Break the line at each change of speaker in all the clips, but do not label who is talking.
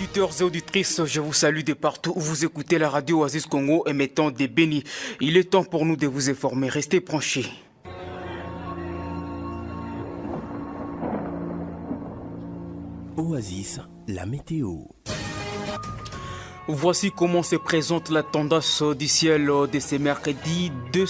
auditeurs et auditrices, je vous salue de partout où vous écoutez la radio Oasis Congo émettant des bénis. Il est temps pour nous de vous informer. Restez branchés.
Oasis, la météo.
Voici comment se présente la tendance du ciel de ce mercredi 2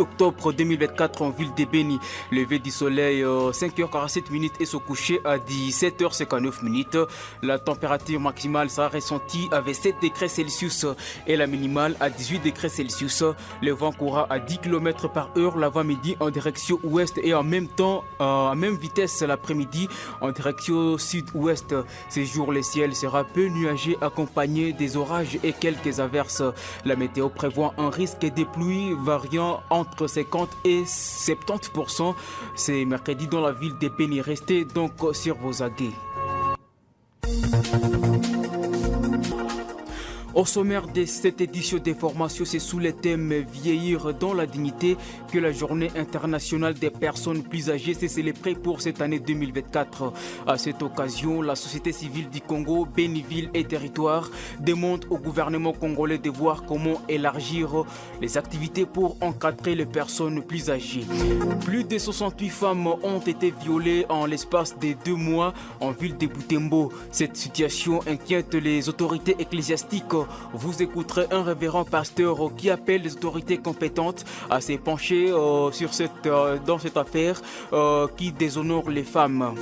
octobre 2024 en ville de Beni. Levé du soleil 5h47 et se coucher à 17h59. La température maximale sera ressentie avec 7 degrés Celsius et la minimale à 18 degrés Celsius. Le vent courra à 10 km par heure l'avant-midi en direction ouest et en même temps, à même vitesse l'après-midi en direction sud-ouest. Ces jours, le ciel sera peu nuageux accompagné des orages et quelques averses. La météo prévoit un risque de pluie variant entre 50 et 70%. C'est mercredi dans la ville de Beni. Restez donc sur vos aguets. Au sommaire de cette édition d'information, c'est sous le thème Vieillir dans la dignité que la journée internationale des personnes plus âgées s'est célébrée pour cette année 2024. À cette occasion, la société civile du Congo, Béniville et Territoire demande au gouvernement congolais de voir comment élargir les activités pour encadrer les personnes plus âgées. Plus de 68 femmes ont été violées en l'espace de 2 mois en ville de Butembo. Cette situation inquiète les autorités ecclésiastiques. Vous écouterez un révérend pasteur qui appelle les autorités compétentes à se pencher dans cette affaire qui déshonore les femmes.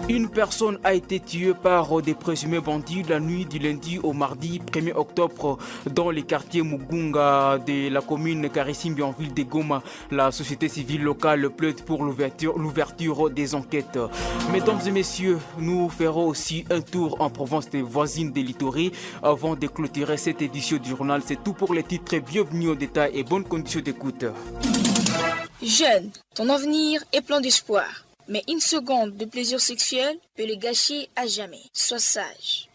Une personne a été tuée par des présumés bandits la nuit du lundi au mardi 1er octobre dans les quartiers Mugunga de la commune Karissimbi en ville de Goma. La société civile locale plaide pour l'ouverture des enquêtes. Mesdames et messieurs, nous ferons aussi un tour en province des voisines de l'Ituri avant de clôturer cette édition du journal. C'est tout pour les titres. Bienvenue au détail et bonnes conditions d'écoute.
Jeune, ton avenir est plein d'espoir. Mais une seconde de plaisir sexuel peut le gâcher à jamais. Sois sage.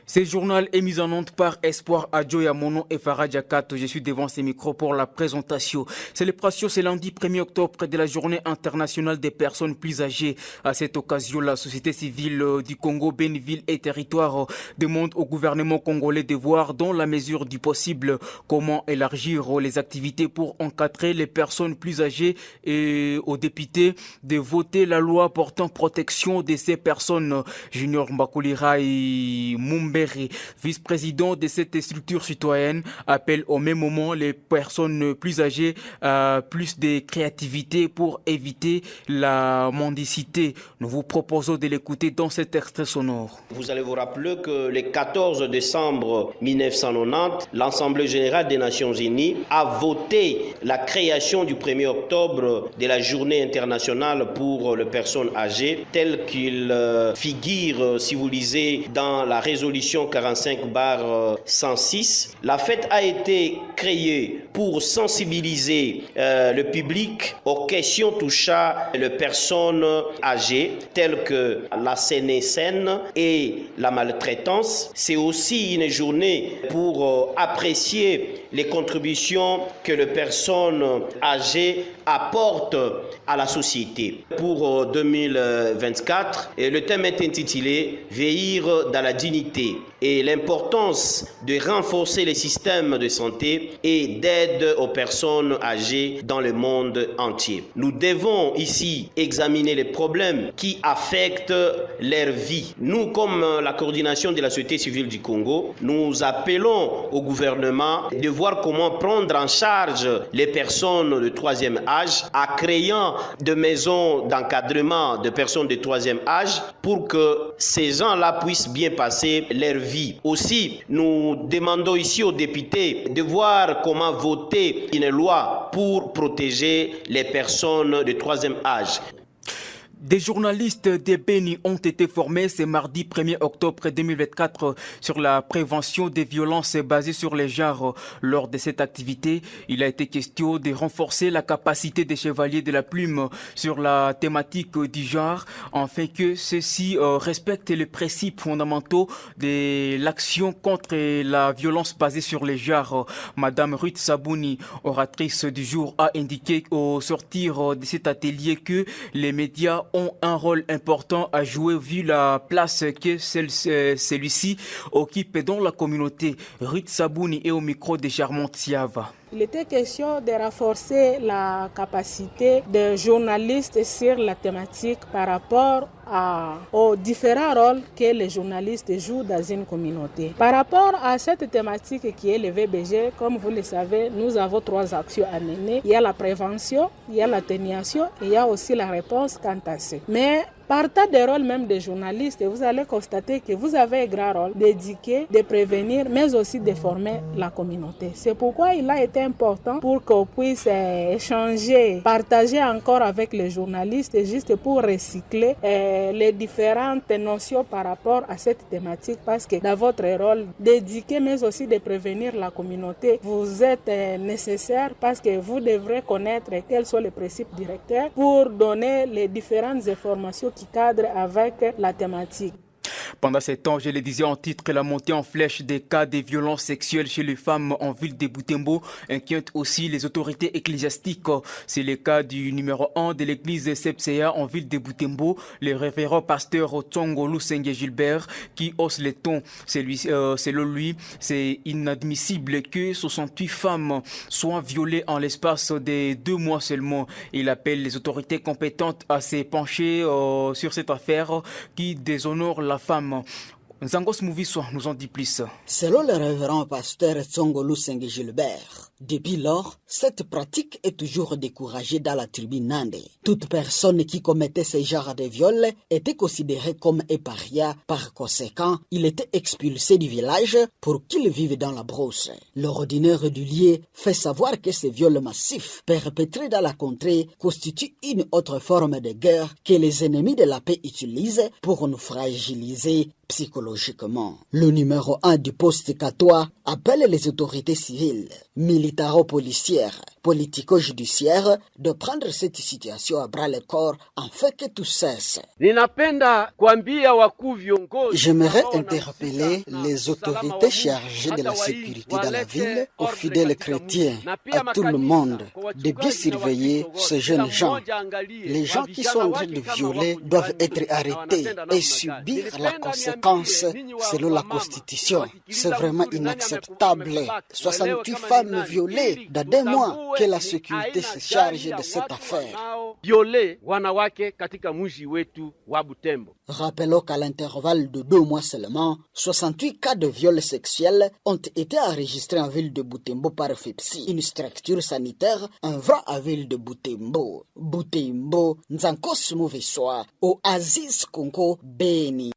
Ce journal est mis en onde par Espoir Adjoya Mono et Farah Diakato. Je suis devant ces micros pour la présentation. Célébration, c'est lundi 1er octobre de la journée internationale des personnes plus âgées. À cette occasion, la société civile du Congo, Béniville et Territoire demande au gouvernement congolais de voir dans la mesure du possible comment élargir les activités pour encadrer les personnes plus âgées et aux députés de voter la loi portant protection de ces personnes. Junior Mbakulirai Mumbe, vice-président de cette structure citoyenne, appelle au même moment les personnes plus âgées à plus de créativité pour éviter la mendicité. Nous vous proposons de l'écouter dans cet extrait sonore.
Vous allez vous rappeler que le 14 décembre 1990, l'Assemblée générale des Nations Unies a voté la création du 1er octobre de la journée internationale pour les personnes âgées, telle qu'il figure, si vous lisez, dans la résolution 45/106. La fête a été créée pour sensibiliser le public aux questions touchant les personnes âgées, telles que la sénescène et la maltraitance. C'est aussi une journée pour apprécier les contributions que les personnes âgées apportent à la société. Pour 2024, le thème est intitulé « Vieillir dans la dignité » et l'importance de renforcer les systèmes de santé et d'aide aux personnes âgées dans le monde entier. Nous devons ici examiner les problèmes qui affectent leur vie. Nous, comme la coordination de la société civile du Congo, nous appelons au gouvernement de voir comment prendre en charge les personnes de troisième âge en créant des maisons d'encadrement de personnes de troisième âge pour que ces gens-là puissent bien passer leur vie. Aussi, nous demandons ici aux députés de voir comment voter une loi pour protéger les personnes de troisième âge.
Des journalistes de Beni ont été formés ce mardi 1er octobre 2024 sur la prévention des violences basées sur les genres. Lors de cette activité, il a été question de renforcer la capacité des chevaliers de la plume sur la thématique du genre, afin que ceux-ci respectent les principes fondamentaux de l'action contre la violence basée sur les genres. Madame Ruth Sabouni, oratrice du jour, a indiqué au sortir de cet atelier que les médias ont un rôle important à jouer vu la place que celui-ci occupe dans la communauté. Ruth Sabouni est au micro de Charmante Siava.
Il était question de renforcer la capacité des journalistes sur la thématique par rapport aux différents rôles que les journalistes jouent dans une communauté. Par rapport à cette thématique qui est le VBG, comme vous le savez, nous avons 3 actions à mener. Il y a la prévention, il y a l'atténuation et il y a aussi la réponse quant à ça. Mais partant des rôles même des journalistes, vous allez constater que vous avez un grand rôle d'éduquer, de prévenir, mais aussi de former la communauté. C'est pourquoi il a été important pour qu'on puisse échanger, partager encore avec les journalistes, juste pour recycler les différentes notions par rapport à cette thématique, parce que dans votre rôle d'éduquer, mais aussi de prévenir la communauté, vous êtes nécessaire parce que vous devrez connaître quels sont les principes directeurs pour donner les différentes informations qui cadrent avec la thématique.
Pendant ces temps, je le disais en titre, la montée en flèche des cas de violences sexuelles chez les femmes en ville de Butembo inquiète aussi les autorités ecclésiastiques. C'est le cas du numéro 1 de l'église Sepseya en ville de Butembo, le révérend pasteur Otsongo Lusenge Gilbert, qui hausse les tons. Selon lui, c'est inadmissible que 68 femmes soient violées en l'espace de 2 mois seulement. Il appelle les autorités compétentes à se pencher sur cette affaire qui déshonore la femme. Zangos Mouviswa nous en dit plus.
Selon le révérend pasteur Tsongo Lusenge Gilbert, depuis lors, cette pratique est toujours découragée dans la tribu Nande. Toute personne qui commettait ce genre de viol était considérée comme un paria. Par conséquent, il était expulsé du village pour qu'il vive dans la brousse. L'ordinaire du lieu fait savoir que ces viols massifs perpétrés dans la contrée constituent une autre forme de guerre que les ennemis de la paix utilisent pour nous fragiliser psychologiquement. Le numéro 1 du poste Katoa appelle les autorités civiles, militaro-policières, politico-judiciaires de prendre cette situation à bras le corps afin que tout cesse.
J'aimerais interpeller les autorités chargées de la sécurité dans la ville, aux fidèles chrétiens, à tout le monde, de bien surveiller ces jeunes gens. Les gens qui sont en train de violer doivent être arrêtés et subir la conséquence selon la Constitution. C'est vraiment inacceptable. 68 femmes violées dans 2 mois. Que la sécurité se charge de cette affaire.
Rappelons qu'à l'intervalle de 2 mois seulement, 68 cas de viol sexuel ont été enregistrés en ville de Butembo par FEPSI, une structure sanitaire œuvrant à ville de Butembo. Butembo, Nzankos Mouviswa, au Aziz Kongo, Beni.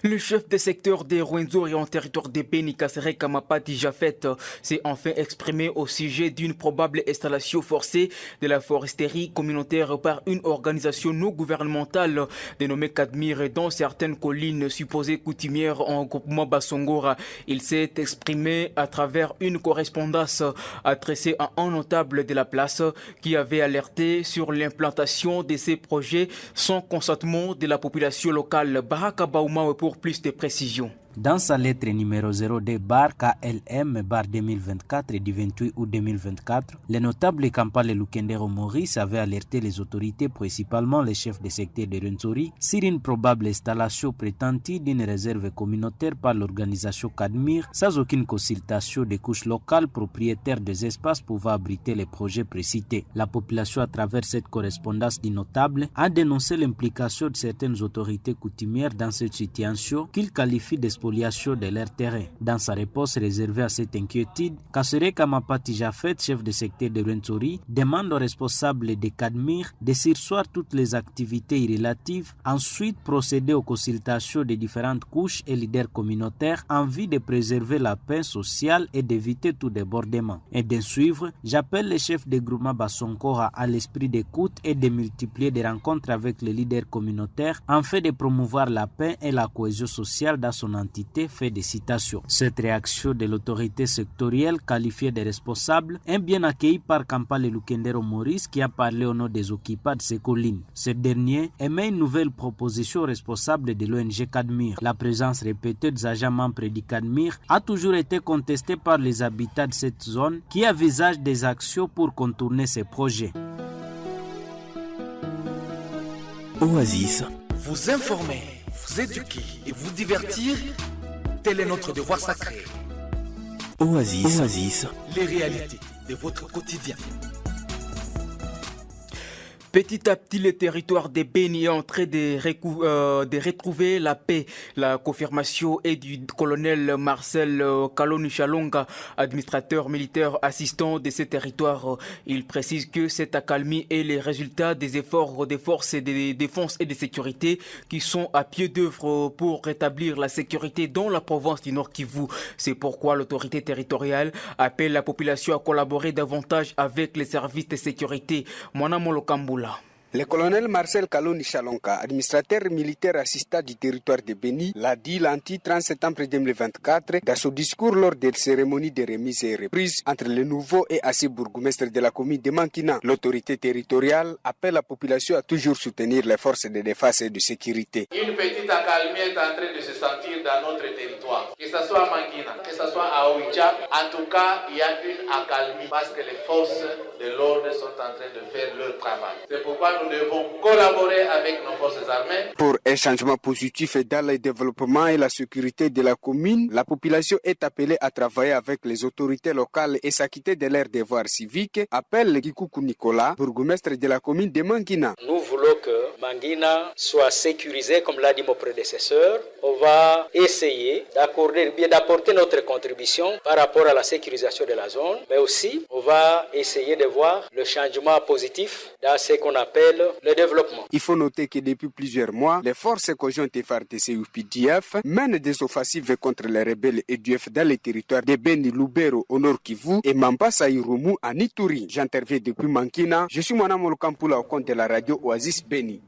Le chef des secteurs des Rwenzori en territoire de Beni, Kasseré Kamapati Jafet, s'est enfin exprimé au sujet d'une probable installation forcée de la foresterie communautaire par une organisation non gouvernementale dénommée Kadmir dans certaines collines supposées coutumières en groupement Bassongora. Il s'est exprimé à travers une correspondance adressée à un notable de la place qui avait alerté sur l'implantation de ces projets sans consentement de la population locale. Baraka Baouma pour plus de précisions.
Dans sa lettre numéro 02-KLM-2024 du 28 août 2024, le notable Kampale Lukendero Maurice avait alerté les autorités, principalement les chefs de secteur de Rwenzori, sur une probable installation prétendue d'une réserve communautaire par l'organisation Kadmir, sans aucune consultation des couches locales propriétaires des espaces pouvant abriter les projets précités. La population, à travers cette correspondance du notable, a dénoncé l'implication de certaines autorités coutumières dans cette situation qu'il qualifie de de leur terrain. Dans sa réponse réservée à cette inquiétude, Kasseré Kamapati Jafet, chef de secteur de Rwenzori, demande aux responsables de Kadmir de surseoir toutes les activités irrelatives, ensuite procéder aux consultations des différentes couches et leaders communautaires en vue de préserver la paix sociale et d'éviter tout débordement. Et de suivre, j'appelle les chefs de groupement Bassonkora à l'esprit d'écoute et de multiplier des rencontres avec les leaders communautaires afin de promouvoir la paix et la cohésion sociale dans son entité. Fait des citations. Cette réaction de l'autorité sectorielle qualifiée de responsable est bien accueillie par Kampale Lukendero Maurice qui a parlé au nom des occupants de ces collines. Ce dernier émet une nouvelle proposition aux responsables de l'ONG Kadmir. La présence répétée des agents membres du Kadmir a toujours été contestée par les habitants de cette zone qui envisagent des actions pour contourner ces projets.
Oasis.
Vous informer, vous éduquer et vous divertir, tel est notre devoir sacré.
Oasis.
Les réalités de votre quotidien.
Petit à petit, le territoire des Béni est en train de retrouver la paix. La confirmation est du colonel Marcel Kaloni Chalonga, administrateur militaire assistant de ce territoire. Il précise que cette accalmie est le résultat des efforts des forces de défense et de sécurité qui sont à pied d'œuvre pour rétablir la sécurité dans la province du Nord Kivu. C'est pourquoi l'autorité territoriale appelle la population à collaborer davantage avec les services de sécurité. Mwana Molokambula.
Le colonel Marcel Kaloni Chalonga, administrateur militaire assistant du territoire de Béni, l'a dit lundi 30 septembre 2024 dans son discours lors des cérémonies de remise et reprise entre le nouveau et ancien bourgmestre de la commune de Mankina. L'autorité territoriale appelle la population à toujours soutenir les forces de défense et de sécurité.
Une petite accalmie est en train de se sentir dans notre territoire, que ce soit à Mankina, que ce soit à Oicha. En tout cas, il y a une accalmie parce que les forces de l'ordre sont en train de faire leur travail. C'est pourquoi nous devons collaborer avec nos forces armées.
Pour un changement positif dans le développement et la sécurité de la commune, la population est appelée à travailler avec les autorités locales et s'acquitter de leurs devoirs civiques, appelle Kikuku Nicolas, bourgmestre de la commune de Mankina.
Nous voulons que Mankina soit sécurisé, comme l'a dit mon prédécesseur. On va essayer d'apporter notre contribution par rapport à la sécurisation de la zone, mais aussi on va essayer de voir le changement positif dans ce qu'on appelle le développement.
Il faut noter que depuis plusieurs mois, les forces conjointes FARDC et UPDF mènent des offensives contre les rebelles EDF dans les territoires de Beni, Lubero au Nord Kivu et Mambasa Irumu en Ituri. J'interviens depuis Mankina. Je suis Mwana Molokampula au compte de la radio Oasis Beni.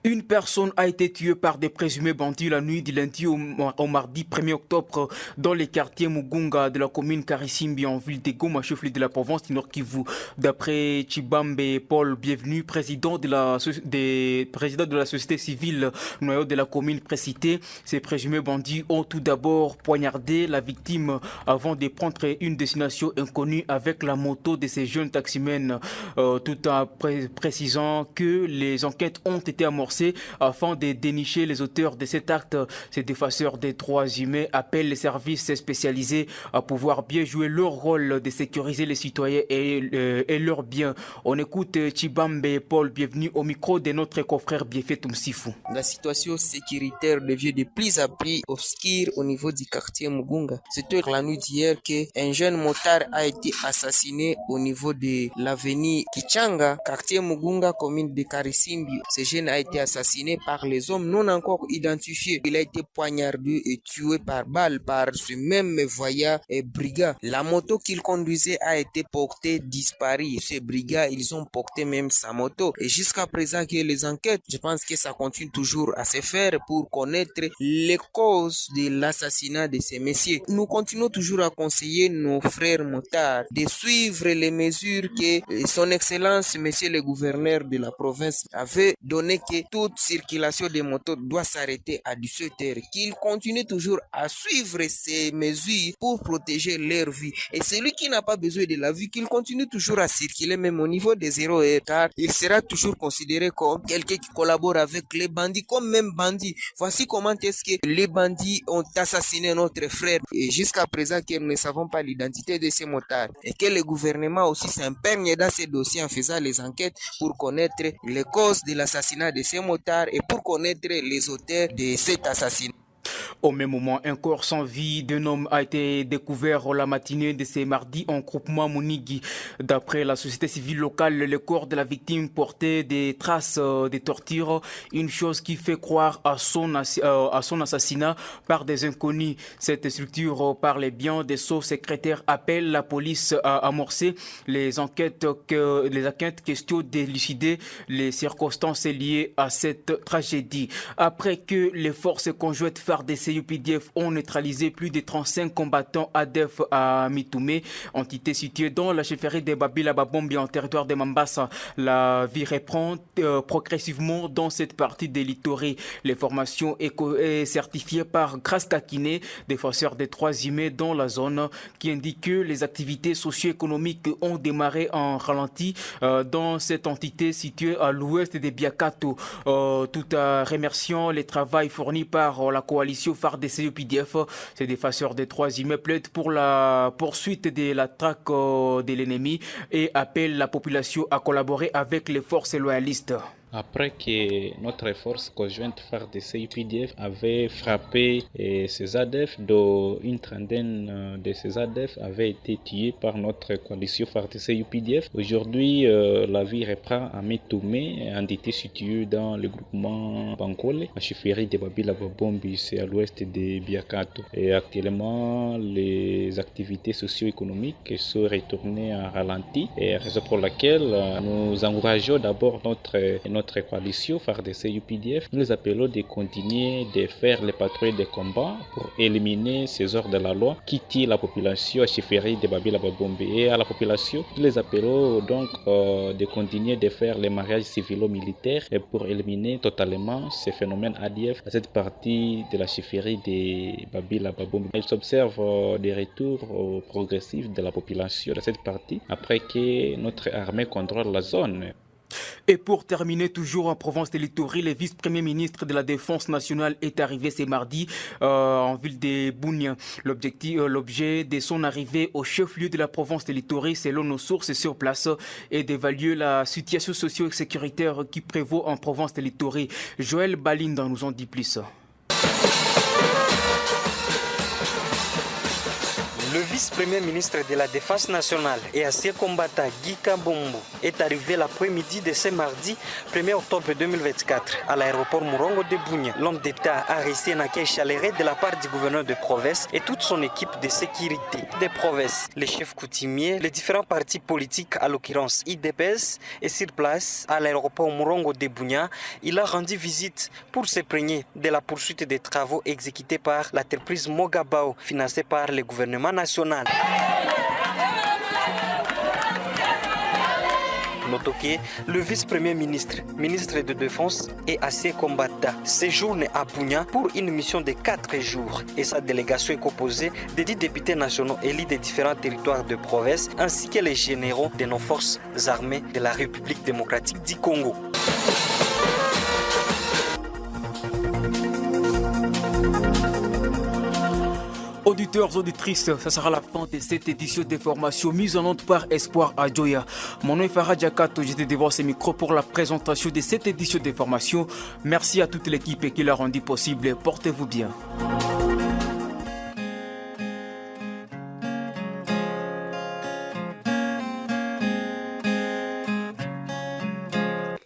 Une personne a été tuée par des présumés bandits la nuit du lundi au mardi 1er octobre dans les quartiers Mugunga de la commune Karisimbi en ville de Goma, chef-lieu de la province du Nord Kivu. D'après Chibambe Paul Bienvenu, président de la société civile noyau de la commune précitée, ces présumés bandits ont tout d'abord poignardé la victime avant de prendre une destination inconnue avec la moto de ces jeunes taximens, tout en précisant que les enquêtes ont été amorcées afin de dénicher les auteurs de cet acte. Ces défenseurs des droits humains appellent les services spécialisés à pouvoir bien jouer leur rôle de sécuriser les citoyens et leurs biens. On écoute Chibambe Paul, bienvenue au micro de notre confrère Biefé Toumsifou.
La situation sécuritaire devient de plus en plus obscure au niveau du quartier Mugunga. C'était la nuit d'hier qu'un jeune motard a été assassiné au niveau de l'avenue Kichanga, quartier Mugunga, commune de Karisimbi. Ce jeune a été assassiné par les hommes non encore identifiés. Il a été poignardé et tué par balle par ce même voyant et brigand. La moto qu'il conduisait a été portée disparue. Ces brigands, ils ont porté même sa moto. Et jusqu'à présent que les enquêtes, je pense que ça continue toujours à se faire pour connaître les causes de l'assassinat de ces messieurs. Nous continuons toujours à conseiller nos frères motards de suivre les mesures que son excellence, monsieur le gouverneur de la province, avait donné, que toute circulation de motos doit s'arrêter à 17h, qu'ils continuent toujours à suivre ces mesures pour protéger leur vie. Et celui qui n'a pas besoin de la vie, qu'il continue toujours à circuler même au niveau des 0 car il sera toujours considéré comme quelqu'un qui collabore avec les bandits, comme même bandits. Voici comment est-ce que les bandits ont assassiné notre frère. Et jusqu'à présent que nous ne savons pas l'identité de ces motards. Et que le gouvernement aussi s'imprègne dans ces dossiers en faisant les enquêtes pour connaître les causes de l'assassinat de ces motards et pour connaître les auteurs de cet assassinat.
Au même moment, un corps sans vie d'un homme a été découvert la matinée de ce mardi en groupement Munigi. D'après la société civile locale, le corps de la victime portait des traces de torture, une chose qui fait croire à son assassinat par des inconnus. Cette structure, par les biens des sous-secrétaires, appelle la police à amorcer les enquêtes question d'élucider les circonstances liées à cette tragédie. Après que les forces conjointes FARDC CUPDF ont neutralisé plus de 35 combattants ADF à Mitoumé, entité située dans la chefferie de Babila Babombi en territoire de Mambasa. La vie reprend progressivement dans cette partie de l'Ituri. Les formations est certifiée par Grace Kakine, défenseur des droits humains dans la zone, qui indique que les activités socio-économiques ont démarré en ralenti dans cette entité située à l'ouest de Biakato. Tout en remerciant les travaux fournis par la coalition FARDC UPDF, ces défenseurs des droits humains plaident pour la poursuite de la traque de l'ennemi et appellent la population à collaborer avec les forces loyalistes.
Après que notre force conjointe FARDC UPDF avait frappé ces ADF, dont une trentaine de ces ADF avaient été tués par notre coalition FARDC UPDF. Aujourd'hui, la vie reprend à Mitoumé, entité située dans le groupement Bankole, à chefferie de Babila Babombi, c'est à l'ouest de Biakato. Et actuellement, les activités socio-économiques sont retournées en ralenti, et raison pour laquelle nous encourageons d'abord notre coalition FARDC UPDF, nous les appelons de continuer de faire les patrouilles de combat pour éliminer ces hors de la loi qui tirent la population à chefferie de Babila Babombi. Et à la population, nous les appelons donc de continuer de faire les mariages civilo-militaires pour éliminer totalement ces phénomènes ADF à cette partie de la chefferie de Babila Babombi. Il s'observe des retours progressifs de la population de cette partie après que notre armée contrôle la zone.
Et pour terminer, toujours en Provence de l'Ituri, le vice-premier ministre de la Défense nationale est arrivé ce mardi en ville de Bunia. L'objet de son arrivée au chef-lieu de la province de l'Ituri, selon nos sources sur place, est d'évaluer la situation socio-sécuritaire qui prévaut en province de l'Ituri. Joël Balinda nous en dit plus.
Le vice-premier ministre de la Défense nationale et ancien combattant Guy Kabombo est arrivé l'après-midi de ce mardi 1er octobre 2024 à l'aéroport Murongo de Bunia. L'homme d'État a reçu un accueil chaleureux de la part du gouverneur de province et toute son équipe de sécurité des provinces. Les chefs coutumiers, les différents partis politiques, à l'occurrence IDPS, est sur place à l'aéroport Murongo de Bunia. Il a rendu visite pour se plaigner de la poursuite des travaux exécutés par l'entreprise Mogabao, financée par le gouvernement national. Notons que le vice-premier ministre, ministre de Défense et ancien combattant séjourne à Bunia pour une mission de 4 jours et sa délégation est composée de 10 députés nationaux élus des différents territoires de province ainsi que les généraux de nos forces armées de la République démocratique du Congo.
Auditeurs, auditrices, ça sera la fin de cette édition de formation mise en onde par Espoir Adjoya. Mon nom est Farah Diakato, j'étais devant ce micro pour la présentation de cette édition de formation. Merci à toute l'équipe qui l'a rendu possible. Portez-vous bien.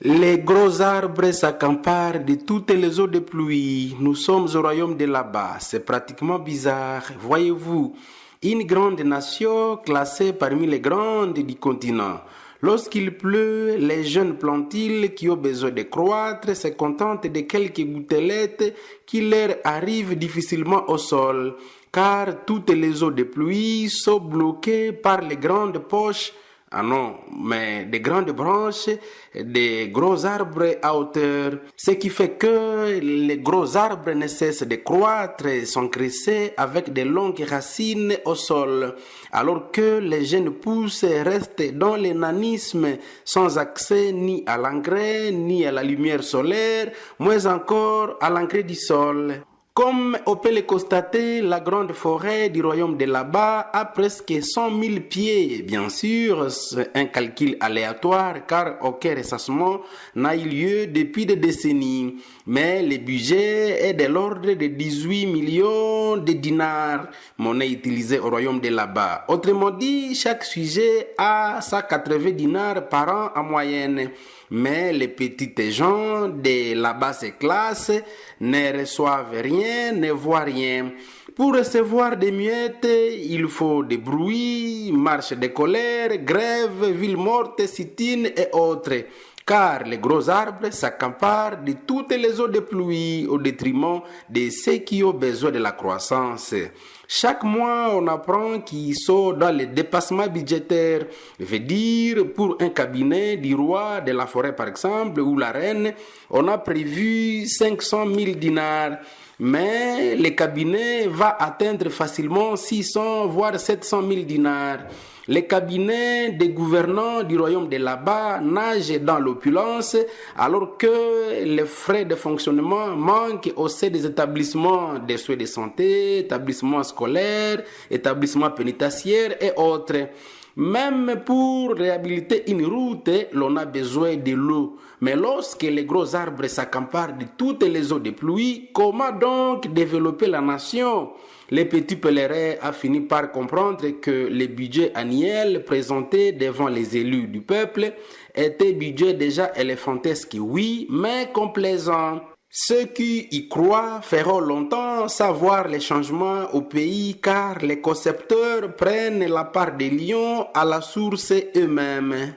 Les gros arbres s'accaparent de toutes les eaux de pluie. Nous sommes au royaume de là-bas. C'est pratiquement bizarre. Voyez-vous, une grande nation classée parmi les grandes du continent. Lorsqu'il pleut, les jeunes plantiles qui ont besoin de croître se contentent de quelques gouttelettes qui leur arrivent difficilement au sol, car toutes les eaux de pluie sont bloquées par les grandes poches. Ah non, mais des grandes branches, des gros arbres à hauteur. Ce qui fait que les gros arbres ne cessent de croître et s'encresser avec de longues racines au sol. Alors que les jeunes pousses restent dans l'énanisme sans accès ni à l'engrais, ni à la lumière solaire, moins encore à l'engrais du sol. Comme on peut le constater, la grande forêt du royaume de là-bas a presque 100 000 pieds. Bien sûr, c'est un calcul aléatoire car aucun recensement n'a eu lieu depuis des décennies. Mais le budget est de l'ordre de 18 millions de dinars, monnaie utilisée au royaume de là-bas. Autrement dit, chaque sujet a 180 dinars par an en moyenne. Mais les petites gens de la basse classe ne reçoivent rien, ne voient rien. Pour recevoir des miettes, il faut des bruits, marches de colère, grèves, villes mortes, sit-in et autres. car les gros arbres s'accaparent de toutes les eaux de pluie au détriment de ceux qui ont besoin de la croissance. Chaque mois, on apprend qu'ils sont dans les dépassements budgétaires. Veut dire, pour un cabinet du roi de la forêt, par exemple, ou la reine, on a prévu 500 000 dinars. Mais le cabinet va atteindre facilement 600 voire 700 000 dinars. Les cabinets des gouvernants du royaume de là-bas nagent dans l'opulence alors que les frais de fonctionnement manquent au sein des établissements de soins de santé, établissements scolaires, établissements pénitentiaires et autres. Même pour réhabiliter une route, l'on a besoin de l'eau. Mais lorsque les gros arbres s'accaparent de toutes les eaux de pluie, comment donc développer la nation ? Les petits pèlerins ont fini par comprendre que le budget annuel présenté devant les élus du peuple était budget déjà éléphantesque, oui, mais complaisant. Ceux qui y croient feront longtemps savoir les changements au pays car les concepteurs prennent la part des lions à la source eux-mêmes.